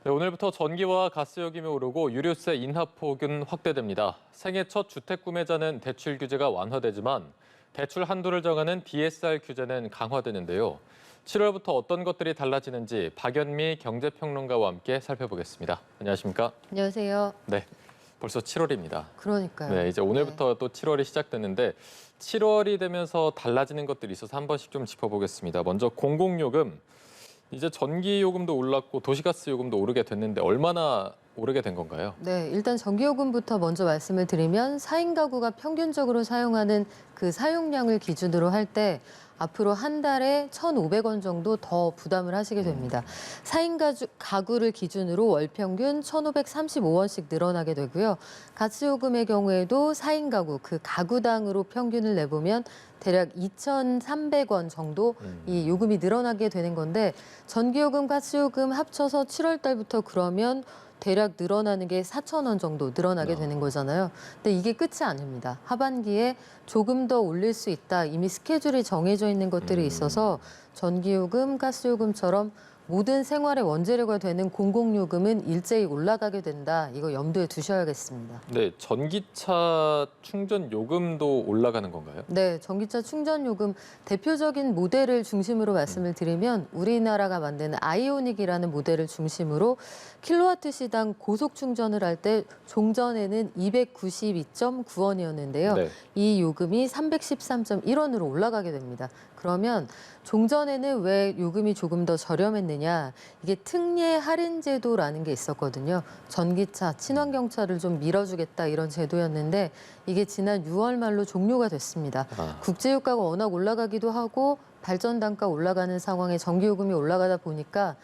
네, 오늘부터 전기와 가스 요금이 오르고 유류세 인하폭은 확대됩니다. 생애 첫 주택 구매자는 대출 규제가 완화되지만 대출 한도를 정하는 DSR 규제는 강화되는데요. 7월부터 어떤 것들이 달라지는지 박연미 경제평론가와 함께 살펴보겠습니다. 안녕하십니까? 안녕하세요. 네, 벌써 7월입니다. 그러니까요. 네, 이제 오늘부터 또 7월이 시작됐는데 7월이 되면서 달라지는 것들이 있어서 한 번씩 좀 짚어보겠습니다. 먼저 공공요금. 이제 전기 요금도 올랐고 도시가스 요금도 오르게 됐는데 얼마나 오르게 된 건가요? 네, 일단 전기요금부터 먼저 말씀을 드리면 4인 가구가 평균적으로 사용하는 그 사용량을 기준으로 할 때 앞으로 한 달에 1,500원 정도 더 부담을 하시게 됩니다. 4인 가구를 기준으로 월 평균 1,535원씩 늘어나게 되고요. 가스요금의 경우에도 4인 가구, 그 가구당으로 평균을 내보면 대략 2,300원 정도 이 요금이 늘어나게 되는 건데 전기요금, 가스요금 합쳐서 7월 달부터 그러면 대략 늘어나는 게 4,000원 정도 늘어나게 되는 거잖아요. 근데 이게 끝이 아닙니다. 하반기에 조금 더 올릴 수 있다. 이미 스케줄이 정해져 있는 것들이 있어서 전기요금, 가스요금처럼 모든 생활의 원재료가 되는 공공요금은 일제히 올라가게 된다. 이거 염두에 두셔야겠습니다. 네, 전기차 충전 요금도 올라가는 건가요? 네, 전기차 충전 요금 대표적인 모델을 중심으로 말씀을 드리면 우리나라가 만드는 아이오닉이라는 모델을 중심으로 킬로와트 시당 고속 충전을 할 때 종전에는 292.9원이었는데요. 네. 이 요금이 313.1원으로 올라가게 됩니다. 그러면 종전에는 왜 요금이 조금 더 저렴했느냐? 이게 특례 할인 제도라는 게 있었거든요. 전기차, 친환경차를 좀 밀어주겠다 이런 제도였는데 이게 지난 6월 말로 종료가 됐습니다. 국제유가가 워낙 올라가기도 하고 발전 단가 올라가는 상황에 전기요금이 올라가다 보니까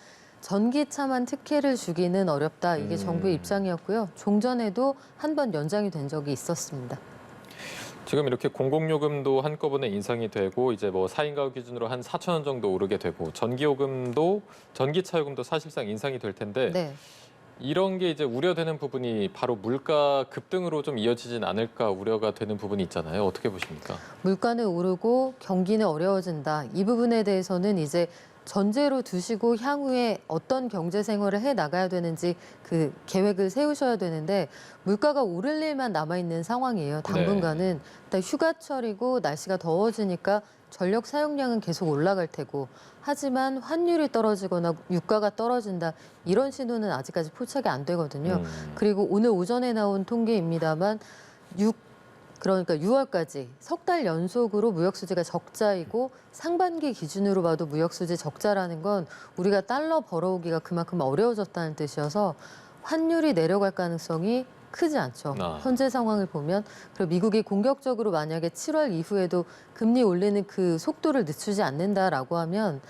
전기차만 특혜를 주기는 어렵다. 이게 정부의 입장이었고요. 종전에도 한 번 연장이 된 적이 있었습니다. 지금 이렇게 공공요금도 한꺼번에 인상이 되고 이제 뭐 4인 가구 기준으로 한 4,000원 정도 오르게 되고 전기요금도 전기차 요금도 사실상 인상이 될 텐데 네. 이런 게 이제 우려되는 부분이 바로 물가 급등으로 좀 이어지진 않을까 우려가 되는 부분이 있잖아요. 어떻게 보십니까? 물가는 오르고 경기는 어려워진다. 이 부분에 대해서는 이제 전제로 두시고 향후에 어떤 경제 생활을 해 나가야 되는지 그 계획을 세우셔야 되는데 물가가 오를 일만 남아 있는 상황이에요. 당분간은 일단 휴가철이고 날씨가 더워지니까 전력 사용량은 계속 올라갈 테고 하지만 환율이 떨어지거나 유가가 떨어진다 이런 신호는 아직까지 포착이 안 되거든요. 그리고 오늘 오전에 나온 통계입니다만 그러니까 6월까지 석 달 연속으로 무역 수지가 적자이고 상반기 기준으로 봐도 무역 수지 적자라는 건 우리가 달러 벌어오기가 그만큼 어려워졌다는 뜻이어서 환율이 내려갈 가능성이 크지 않죠. 현재 상황을 보면. 그리고 미국이 공격적으로 만약에 7월 이후에도 금리 올리는 그 속도를 늦추지 않는다라고 하면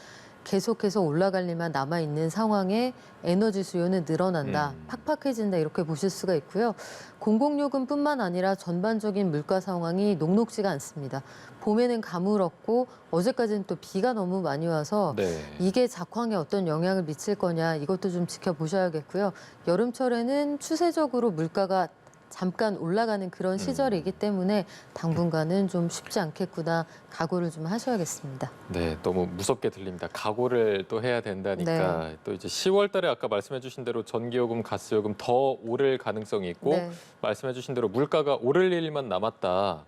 계속해서 올라갈 일만 남아있는 상황에 에너지 수요는 늘어난다, 팍팍해진다 이렇게 보실 수가 있고요. 공공요금뿐만 아니라 전반적인 물가 상황이 녹록지가 않습니다. 봄에는 가물었고 어제까지는 또 비가 너무 많이 와서 이게 작황에 어떤 영향을 미칠 거냐 이것도 좀 지켜보셔야겠고요. 여름철에는 추세적으로 물가가 잠깐 올라가는 그런 시절이기 때문에 당분간은 좀 쉽지 않겠구나 각오를 좀 하셔야겠습니다. 네, 너무 무섭게 들립니다. 각오를 또 해야 된다니까. 또 이제 10월 달에 아까 말씀해 주신 대로 전기요금, 가스요금 더 오를 가능성이 있고 말씀해 주신 대로 물가가 오를 일만 남았다.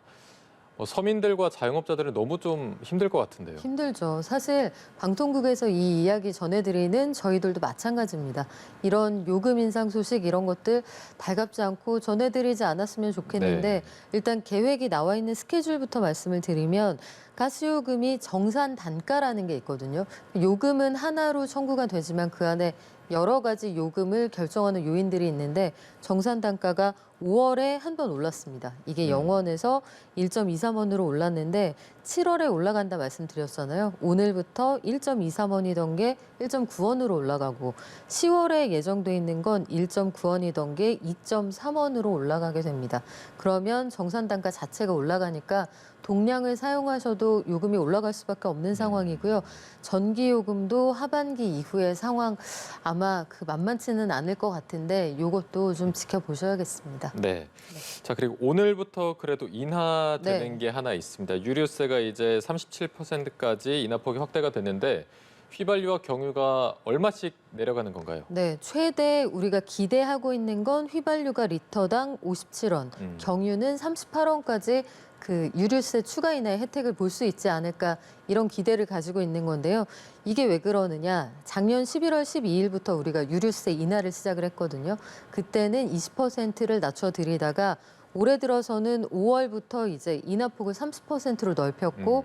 서민들과 자영업자들은 너무 좀 힘들 것 같은데요. 힘들죠. 사실 방통국에서 이 이야기 전해드리는 저희들도 마찬가지입니다. 이런 요금 인상 소식 이런 것들 달갑지 않고 전해드리지 않았으면 좋겠는데 일단 계획이 나와 있는 스케줄부터 말씀을 드리면 가스요금이 정산 단가라는 게 있거든요. 요금은 하나로 청구가 되지만 그 안에 여러 가지 요금을 결정하는 요인들이 있는데 정산 단가가 5월에 한 번 올랐습니다. 이게 0원에서 1.23원으로 올랐는데 7월에 올라간다 말씀드렸잖아요. 오늘부터 1.23원이던 게 1.9원으로 올라가고 10월에 예정돼 있는 건 1.9원이던 게 2.3원으로 올라가게 됩니다. 그러면 정산 단가 자체가 올라가니까 동량을 사용하셔도 요금이 올라갈 수밖에 없는 상황이고요. 전기요금도 하반기 이후의 상황 아마 만만치는 않을 것 같은데 이것도 좀 지켜보셔야겠습니다. 네. 자, 그리고 오늘부터 그래도 인하되는 게 하나 있습니다. 유류세가 이제 37%까지 인하폭이 확대가 됐는데 휘발유와 경유가 얼마씩 내려가는 건가요? 네, 최대 우리가 기대하고 있는 건 휘발유가 리터당 57원, 경유는 38원까지 그 유류세 추가 인하의 혜택을 볼 수 있지 않을까 이런 기대를 가지고 있는 건데요. 이게 왜 그러느냐? 작년 11월 12일부터 우리가 유류세 인하를 시작을 했거든요. 그때는 20%를 낮춰드리다가 올해 들어서는 5월부터 이제 인하폭을 30%로 넓혔고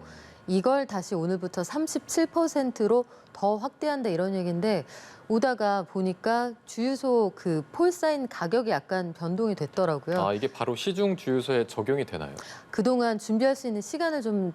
이걸 다시 오늘부터 37%로 더 확대한다 이런 얘기인데 오다가 보니까 주유소 그 폴사인 가격이 약간 변동이 됐더라고요. 아, 이게 바로 시중 주유소에 적용이 되나요? 그동안 준비할 수 있는 시간을 좀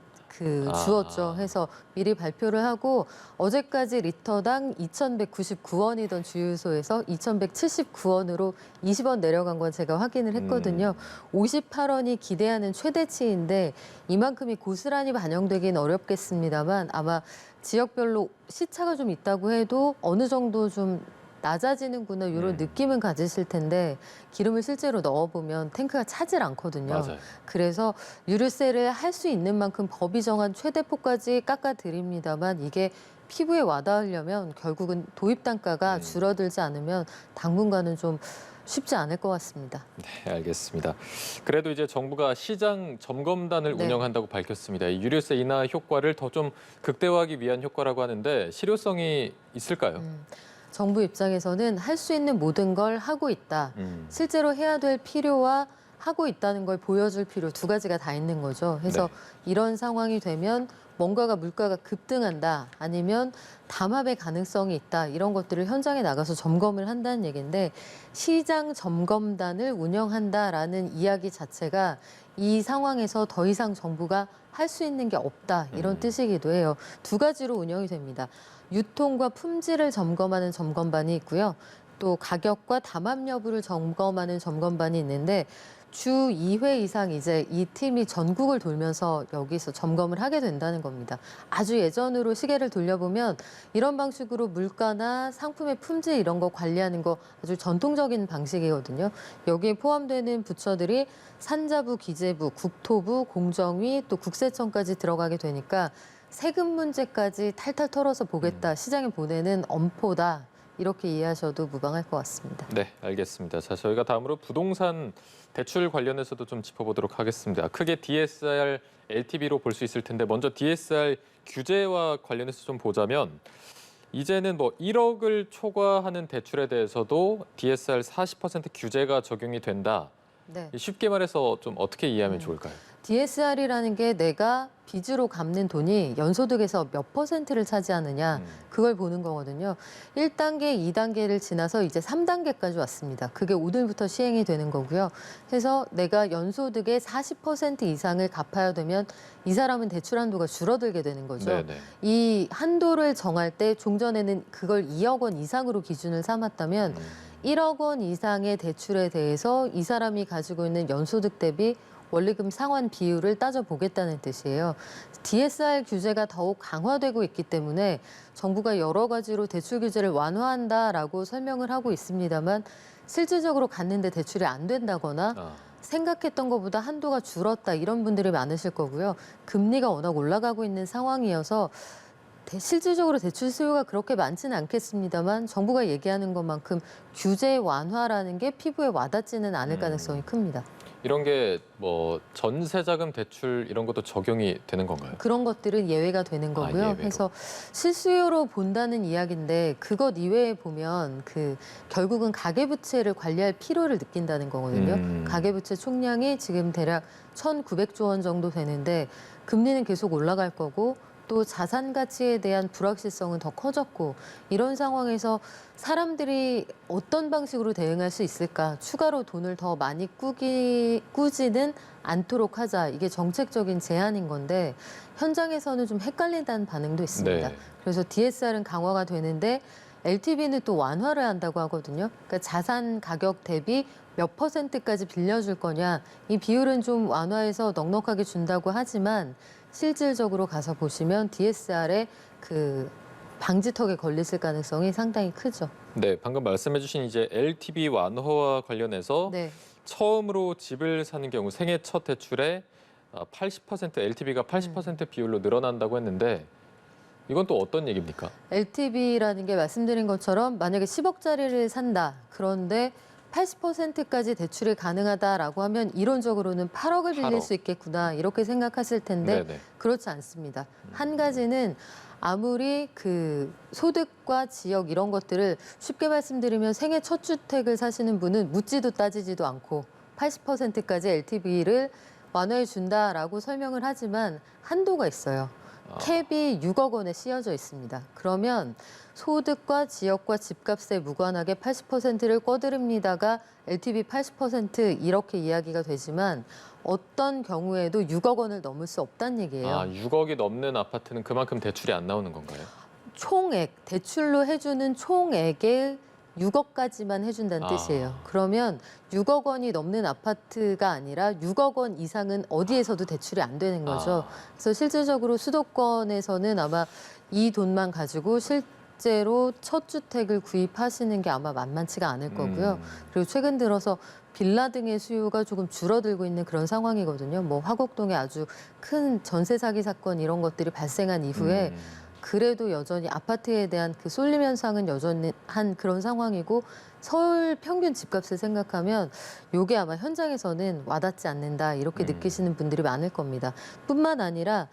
주었죠. 해서 미리 발표를 하고 어제까지 리터당 2,199원이던 주유소에서 2,179원으로 20원 내려간 건 제가 확인을 했거든요. 58원이 기대하는 최대치인데 이만큼이 고스란히 반영되긴 어렵겠습니다만 아마 지역별로 시차가 좀 있다고 해도 어느 정도 좀 낮아지는구나 이런 느낌은 가지실 텐데 기름을 실제로 넣어보면 탱크가 차질 않거든요. 맞아요. 그래서 유류세를 할 수 있는 만큼 법이 정한 최대폭까지 깎아드립니다만 이게 피부에 와닿으려면 결국은 도입 단가가 줄어들지 않으면 당분간은 좀 쉽지 않을 것 같습니다. 네, 알겠습니다. 그래도 이제 정부가 시장 점검단을 네. 운영한다고 밝혔습니다. 이 유류세 인하 효과를 더 좀 극대화하기 위한 효과라고 하는데 실효성이 있을까요? 정부 입장에서는 할 수 있는 모든 걸 하고 있다. 실제로 해야 될 필요와 하고 있다는 걸 보여줄 필요 두 가지가 다 있는 거죠. 그래서 이런 상황이 되면 뭔가가 물가가 급등한다 아니면 담합의 가능성이 있다 이런 것들을 현장에 나가서 점검을 한다는 얘기인데 시장 점검단을 운영한다라는 이야기 자체가 이 상황에서 더 이상 정부가 할 수 있는 게 없다 이런 뜻이기도 해요. 두 가지로 운영이 됩니다. 유통과 품질을 점검하는 점검반이 있고요. 또 가격과 담합 여부를 점검하는 점검반이 있는데 주 2회 이상 이제 이 팀이 전국을 돌면서 여기서 점검을 하게 된다는 겁니다. 아주 예전으로 시계를 돌려보면 이런 방식으로 물가나 상품의 품질 이런 거 관리하는 거 아주 전통적인 방식이거든요. 여기에 포함되는 부처들이 산자부, 기재부, 국토부, 공정위 또 국세청까지 들어가게 되니까 세금 문제까지 탈탈 털어서 보겠다. 시장에 보내는 엄포다. 이렇게 이해하셔도 무방할 것 같습니다. 네, 알겠습니다. 자, 저희가 다음으로 부동산 대출 관련해서도 좀 짚어보도록 하겠습니다. 크게 DSR, LTV로 볼 수 있을 텐데 먼저 DSR 규제와 관련해서 좀 보자면 이제는 뭐 1억을 초과하는 대출에 대해서도 DSR 40% 규제가 적용이 된다. 네. 쉽게 말해서 좀 어떻게 이해하면 좋을까요? DSR이라는 게 내가 빚으로 갚는 돈이 연소득에서 몇 퍼센트를 차지하느냐 그걸 보는 거거든요. 1단계, 2단계를 지나서 이제 3단계까지 왔습니다. 그게 오늘부터 시행이 되는 거고요. 그래서 내가 연소득의 40% 이상을 갚아야 되면 이 사람은 대출 한도가 줄어들게 되는 거죠. 네네. 이 한도를 정할 때 종전에는 그걸 2억 원 이상으로 기준을 삼았다면 1억 원 이상의 대출에 대해서 이 사람이 가지고 있는 연소득 대비 원리금 상환 비율을 따져보겠다는 뜻이에요. DSR 규제가 더욱 강화되고 있기 때문에 정부가 여러 가지로 대출 규제를 완화한다라고 설명을 하고 있습니다만 실질적으로 갔는데 대출이 안 된다거나 생각했던 것보다 한도가 줄었다 이런 분들이 많으실 거고요. 금리가 워낙 올라가고 있는 상황이어서 실질적으로 대출 수요가 그렇게 많지는 않겠습니다만 정부가 얘기하는 것만큼 규제 완화라는 게 피부에 와닿지는 않을 가능성이 큽니다. 이런 게 뭐 전세자금 대출 이런 것도 적용이 되는 건가요? 그런 것들은 예외가 되는 거고요. 예외로. 그래서 실수요로 본다는 이야기인데 그것 이외에 보면 결국은 가계부채를 관리할 필요를 느낀다는 거거든요. 가계부채 총량이 지금 대략 1,900조 원 정도 되는데 금리는 계속 올라갈 거고 또 자산 가치에 대한 불확실성은 더 커졌고 이런 상황에서 사람들이 어떤 방식으로 대응할 수 있을까? 추가로 돈을 더 많이 꾸지는 않도록 하자. 이게 정책적인 제안인 건데 현장에서는 좀 헷갈린다는 반응도 있습니다. 네. 그래서 DSR은 강화가 되는데 LTV는 또 완화를 한다고 하거든요. 그러니까 자산 가격 대비 몇 퍼센트까지 빌려줄 거냐. 이 비율은 좀 완화해서 넉넉하게 준다고 하지만 실질적으로 가서 보시면 DSR에 방지턱에 걸리실 가능성이 상당히 크죠. 네, 방금 말씀해주신 이제 LTV 완화와 관련해서 네. 처음으로 집을 사는 경우 생애 첫 대출에 80% LTV가 80% 비율로 늘어난다고 했는데 이건 또 어떤 얘기입니까? LTV라는 게 말씀드린 것처럼 만약에 10억짜리를 산다. 그런데 80%까지 대출이 가능하다라고 하면 이론적으로는 8억을 빌릴 8억. 수 있겠구나 이렇게 생각하실 텐데 네네. 그렇지 않습니다. 한 가지는 아무리 그 소득과 지역 이런 것들을 쉽게 말씀드리면 생애 첫 주택을 사시는 분은 묻지도 따지지도 않고 80%까지 LTV를 완화해 준다라고 설명을 하지만 한도가 있어요. 캡이 6억 원에 씌어져 있습니다. 그러면 소득과 지역과 집값에 무관하게 80%를 꿔드립니다가 LTV 80% 이렇게 이야기가 되지만 어떤 경우에도 6억 원을 넘을 수 없다는 얘기예요. 6억이 넘는 아파트는 그만큼 대출이 안 나오는 건가요? 총액, 대출로 해주는 총액의 6억까지만 해준다는 뜻이에요. 그러면 6억 원이 넘는 아파트가 아니라 6억 원 이상은 어디에서도 대출이 안 되는 거죠. 그래서 실질적으로 수도권에서는 아마 이 돈만 가지고 실제로 첫 주택을 구입하시는 게 아마 만만치가 않을 거고요. 그리고 최근 들어서 빌라 등의 수요가 조금 줄어들고 있는 그런 상황이거든요. 뭐 화곡동에 아주 큰 전세 사기 사건 이런 것들이 발생한 이후에 그래도 여전히 아파트에 대한 그 쏠림 현상은 여전히 한 그런 상황이고 서울 평균 집값을 생각하면 요게 아마 현장에서는 와닿지 않는다 이렇게 느끼시는 분들이 많을 겁니다. 뿐만 아니라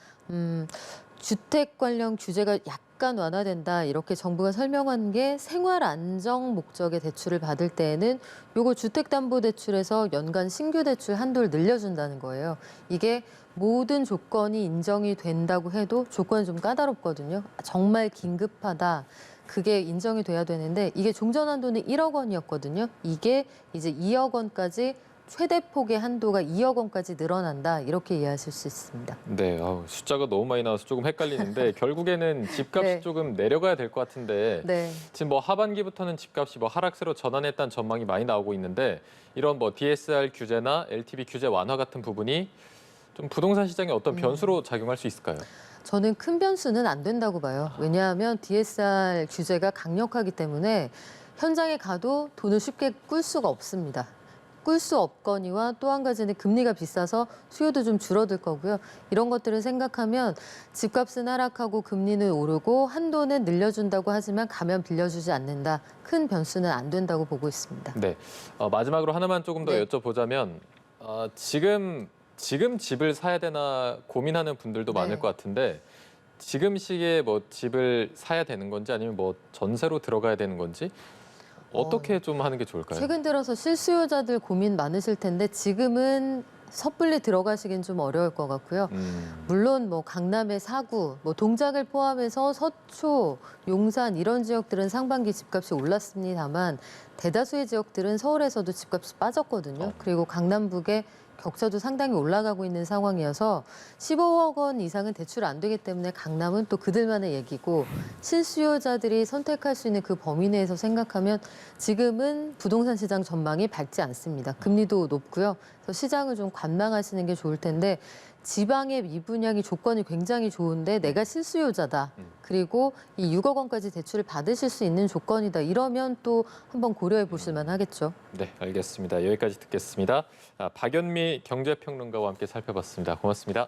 주택 관련 규제가 약간 완화된다 이렇게 정부가 설명한 게 생활 안정 목적의 대출을 받을 때에는 요거 주택담보대출에서 연간 신규 대출 한도를 늘려준다는 거예요. 이게 모든 조건이 인정이 된다고 해도 조건이 좀 까다롭거든요. 정말 긴급하다. 그게 인정이 돼야 되는데 이게 종전한도는 1억 원이었거든요. 이게 이제 2억 원까지 최대 폭의 한도가 2억 원까지 늘어난다. 이렇게 이해하실 수 있습니다. 네, 숫자가 너무 많이 나와서 조금 헷갈리는데 결국에는 집값이 네. 조금 내려가야 될 것 같은데 네. 지금 뭐 하반기부터는 집값이 뭐 하락세로 전환했다는 전망이 많이 나오고 있는데 이런 뭐 DSR 규제나 LTV 규제 완화 같은 부분이 좀 부동산 시장에 어떤 변수로 작용할 수 있을까요? 저는 큰 변수는 안 된다고 봐요. 왜냐하면 DSR 규제가 강력하기 때문에 현장에 가도 돈을 쉽게 꿀 수가 없습니다. 꿀 수 없거니와 또 한 가지는 금리가 비싸서 수요도 좀 줄어들 거고요. 이런 것들을 생각하면 집값은 하락하고 금리는 오르고 한도는 늘려준다고 하지만 가면 빌려주지 않는다. 큰 변수는 안 된다고 보고 있습니다. 네, 마지막으로 하나만 조금 더 네. 여쭤보자면 지금 집을 사야 되나 고민하는 분들도 네. 많을 것 같은데 지금 시기에 뭐 집을 사야 되는 건지 아니면 뭐 전세로 들어가야 되는 건지 어떻게 좀 하는 게 좋을까요? 최근 들어서 실수요자들 고민 많으실 텐데 지금은 섣불리 들어가시긴 좀 어려울 것 같고요. 물론 뭐 강남의 사구, 뭐 동작을 포함해서 서초, 용산 이런 지역들은 상반기 집값이 올랐습니다만 대다수의 지역들은 서울에서도 집값이 빠졌거든요. 그리고 강남북에 격차도 상당히 올라가고 있는 상황이어서 15억 원 이상은 대출 안 되기 때문에 강남은 또 그들만의 얘기고 실수요자들이 선택할 수 있는 그 범위 내에서 생각하면 지금은 부동산 시장 전망이 밝지 않습니다. 금리도 높고요. 그래서 시장을 좀 관망하시는 게 좋을 텐데 지방의 미분양이 조건이 굉장히 좋은데 내가 실수요자다. 그리고 이 6억 원까지 대출을 받으실 수 있는 조건이다. 이러면 또 한번 고려해 보실 만하겠죠. 네, 알겠습니다. 여기까지 듣겠습니다. 박연미 경제평론가와 함께 살펴봤습니다. 고맙습니다.